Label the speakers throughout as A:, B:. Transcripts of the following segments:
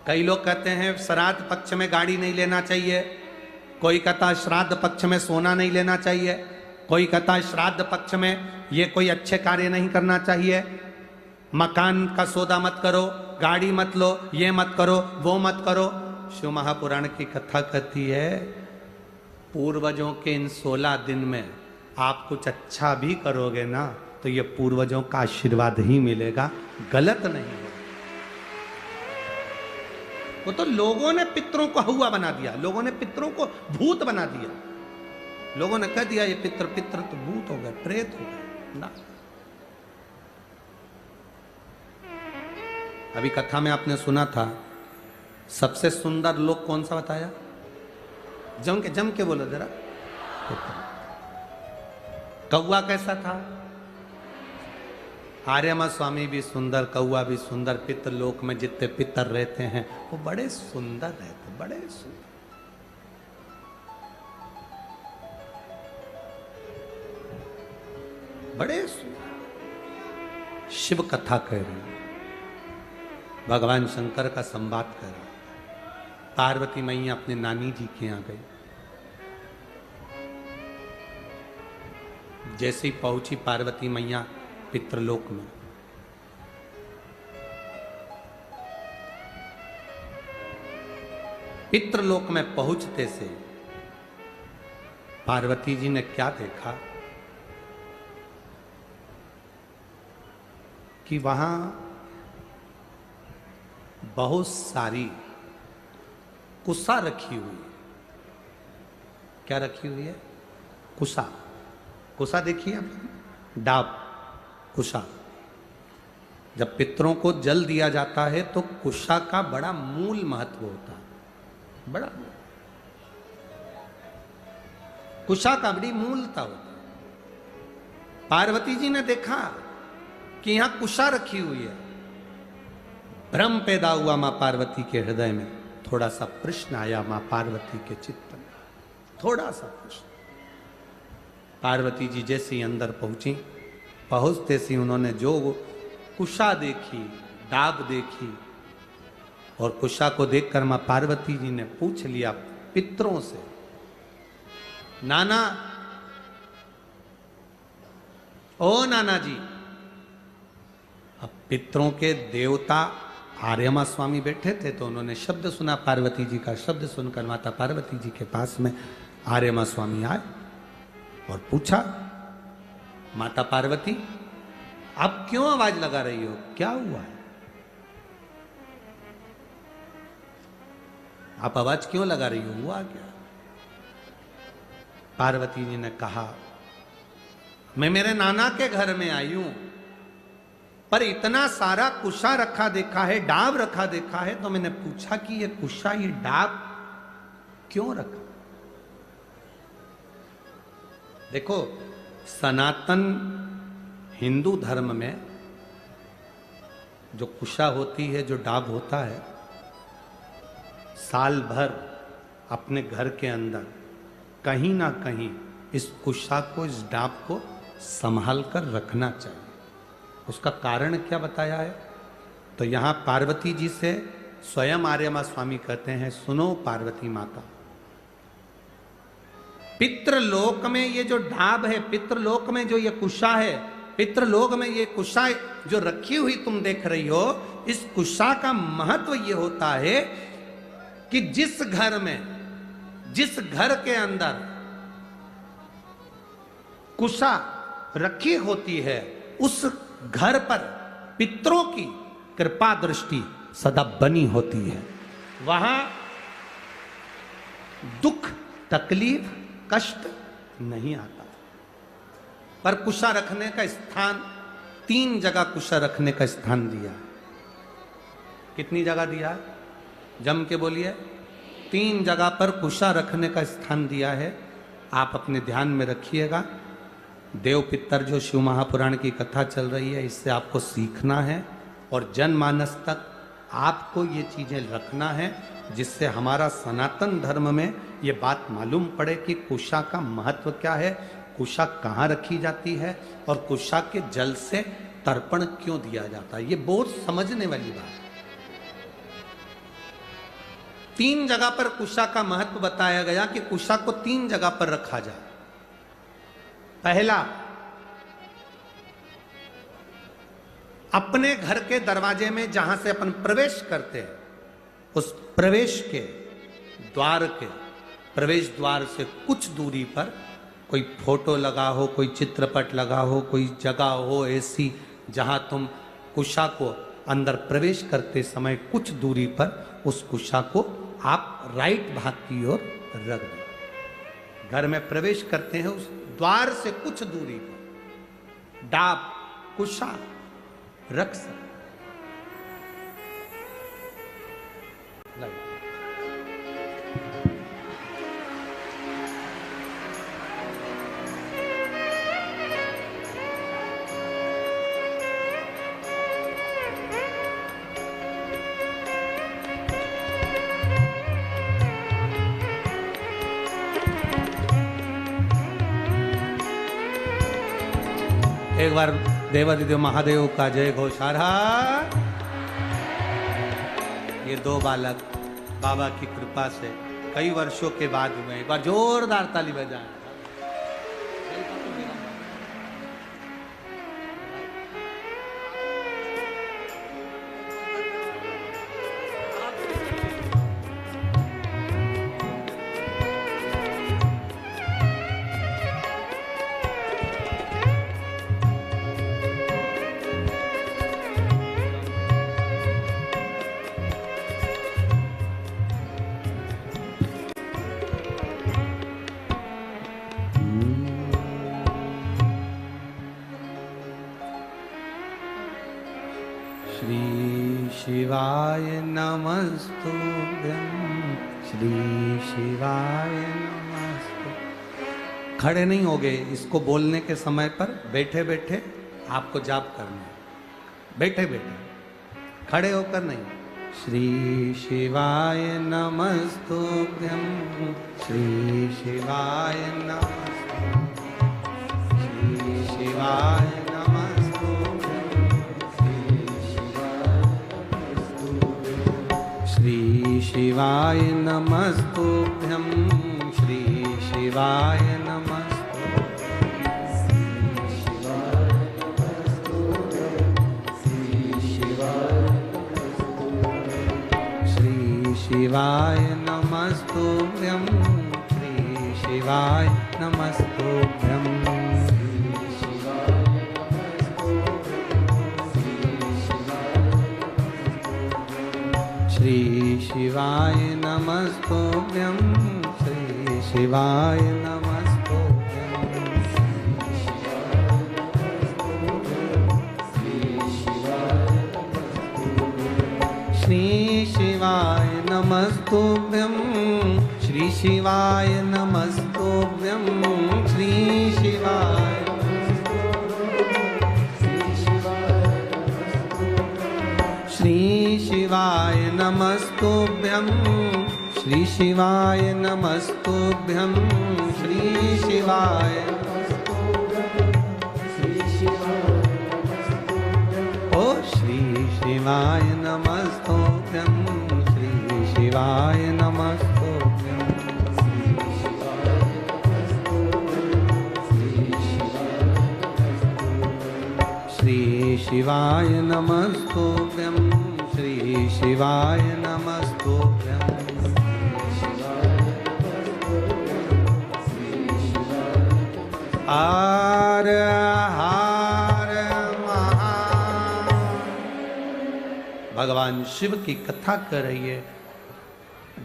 A: कई लोग कहते हैं श्राद्ध पक्ष में गाड़ी नहीं लेना चाहिए, कोई कहता है श्राद्ध पक्ष में सोना नहीं लेना चाहिए, कोई कहता है श्राद्ध पक्ष में ये कोई अच्छे कार्य नहीं करना चाहिए, मकान का सौदा मत करो, गाड़ी मत लो, ये मत करो, वो मत करो। शिव महापुराण की कथा कहती है पूर्वजों के इन 16 दिन में आप कुछ अच्छा भी करोगे ना तो ये पूर्वजों का आशीर्वाद ही मिलेगा, गलत नहीं है। वो तो लोगों ने पितरों को हौवा बना दिया, लोगों ने पितरों को भूत बना दिया, लोगों ने कह दिया ये पितर पितर तो भूत हो गए, प्रेत हो गए ना। अभी कथा में आपने सुना था सबसे सुंदर लोक कौन सा बताया? जम के बोलो जरा। कौवा कैसा था? आर्यमा स्वामी भी सुंदर, कौवा भी सुंदर, पितर लोक में जितने पितर रहते हैं वो बड़े सुंदर रहते, बड़े सुंदर। बड़े सुंदर। शिव कथा कह रहे हैं, भगवान शंकर का संवाद कर रहे हैं। पार्वती मैया अपने नानी जी के यहाँ गई। जैसे ही पहुंची पार्वती मैया पितृलोक में, पितृलोक में पहुंचते से पार्वती जी ने क्या देखा कि वहां बहुत सारी कुसा रखी हुई। क्या रखी हुई है? कुसा। कुसा देखिए आप, डाब, कुशा। जब पितरों को जल दिया जाता है तो कुशा का बड़ा मूल महत्व होता है, बड़ा कुशा का बड़ी मूलता होती है। पार्वती जी ने देखा कि यहां कुशा रखी हुई है, भ्रम पैदा हुआ मां पार्वती के हृदय में। थोड़ा सा प्रश्न आया मां पार्वती के चित्त में, थोड़ा सा प्रश्न। पार्वती जी जैसी अंदर पहुंची, पहुंचते सी उन्होंने जो कुशा देखी, डाब देखी, और कुशा को देखकर मां पार्वती जी ने पूछ लिया पितरों से, नाना, ओ नाना जी। अब पितरों के देवता आर्यमा स्वामी बैठे थे तो उन्होंने शब्द सुना पार्वती जी का। शब्द सुनकर माता पार्वती जी के पास में आर्यमा स्वामी आए और पूछा, माता पार्वती आप क्यों आवाज लगा रही हो, क्या हुआ है? आप आवाज क्यों लगा रही हो, हुआ क्या? पार्वती जी ने कहा, मैं मेरे नाना के घर में आई हूं, पर इतना सारा कुशा रखा देखा है, डाब रखा देखा है, तो मैंने पूछा कि ये कुशा, ये डाब क्यों रखा? देखो, सनातन हिंदू धर्म में जो कुशा होती है, जो डाब होता है, साल भर अपने घर के अंदर कहीं ना कहीं इस कुशा को, इस डाब को संभाल कर रखना चाहिए। उसका कारण क्या बताया है? तो यहां पार्वती जी से स्वयं आर्यमा स्वामी कहते हैं, सुनो पार्वती माता, पितृलोक में ये जो डाब है, पितृलोक में जो ये कुशा है, पितृलोक में ये कुशा जो रखी हुई तुम देख रही हो, इस कुशा का महत्व ये होता है कि जिस घर में, जिस घर के अंदर कुशा रखी होती है, उस घर पर पितरों की कृपा दृष्टि सदा बनी होती है। वहां दुख, तकलीफ, कष्ट नहीं आता। पर कुशा रखने का स्थान, 3 जगह कुशा रखने का स्थान दिया। कितनी जगह दिया? जम के बोलिए। 3 जगह पर कुशा रखने का स्थान दिया है। आप अपने ध्यान में रखिएगा। देव पितर जो शिव महापुराण की कथा चल रही है, इससे आपको सीखना है और जनमानस तक आपको ये चीजें रखना है, जिससे हमारा सनातन धर्म में ये बात मालूम पड़े कि कुशा का महत्व क्या है, कुशा कहाँ रखी जाती है और कुशा के जल से तर्पण क्यों दिया जाता है। ये बहुत समझने वाली बात है। तीन जगह पर कुशा का महत्व बताया गया कि कुशा को तीन जगह पर रखा जाए। पहला, अपने घर के दरवाजे में जहां से अपन प्रवेश करते हैं, उस प्रवेश के द्वार के प्रवेश द्वार से कुछ दूरी पर कोई फोटो लगा हो, कोई चित्रपट लगा हो, कोई जगह हो ऐसी जहां तुम कुशा को अंदर प्रवेश करते समय कुछ दूरी पर उस कुशा को आप राइट भाग की ओर रख दो। घर में प्रवेश करते हैं, उस द्वार से कुछ दूरी पर डाब कुशा रख सकते। एक बार देवादिदेव महादेव का जय घोषारा। ये दो बालक बाबा की कृपा से कई वर्षों के बाद हुए। एक बार जोरदार ताली बजाएं। शिवाय नमस्तुभ्यं, श्री शिवाय नमस्तु। खड़े नहीं होगे, इसको बोलने के समय पर बैठे बैठे आपको जाप करना है। बैठे बैठे, खड़े होकर नहीं। श्री शिवाय नमस्तुभ्यं, श्री शिवाय नमस्तुभ्यं, श्री शिवाय श्री शिवाय नमस्तुभ्यं, श्री शिवाय नमस्तुभ्यं, श्री शिवाय नमस्तुभ्यं, श्री शिवाय नमस्तुभ्यं। श्री शिवाय नमस्तुभ्यं, श्री शिवाय नमस्तुभ्यं, श्री शिवाय नमस्तुभ्यं, श्री शिवाय नमस्तुभ्यं, श्री शिवाय श्री शिवाय नमस्तुभ्यं, श्री शिवाय नमस्तुभ्यं, श्री शिवाय ओ श्री शिवाय नमस्तुभ्यं, श्री शिवाय नमस्तुभ्यं, श्री शिवाय नमस्तुभ्यं, श्री शिवाय नमस्तुभ्यं। हर हर महादेव। भगवान शिव की कथा कर रही है।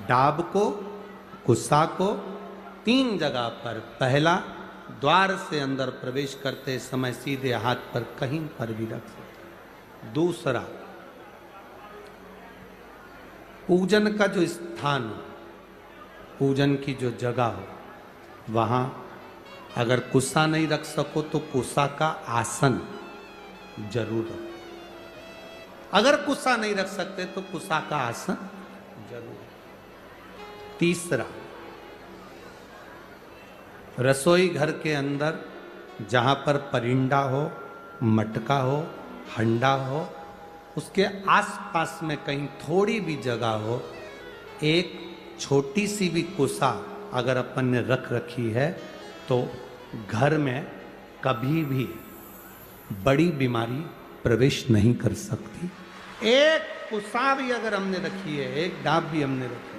A: डाब को, कुसा को तीन जगह पर, पहला द्वार से अंदर प्रवेश करते समय सीधे हाथ पर कहीं पर भी रख सकते। दूसरा, पूजन का जो स्थान हो, पूजन की जो जगह हो, वहां अगर कुसा नहीं रख सको तो कुसा का आसन जरूर रखो। अगर कुसा नहीं रख सकते तो कुसा का आसन जरूर। तीसरा, रसोई घर के अंदर जहां पर परिंदा हो, मटका हो, हंडा हो, उसके आसपास में कहीं थोड़ी भी जगह हो, एक छोटी सी भी कुसा अगर अपन ने रख रखी है तो घर में कभी भी बड़ी बीमारी प्रवेश नहीं कर सकती। एक कुसा भी अगर हमने रखी है, एक डाब भी हमने रखी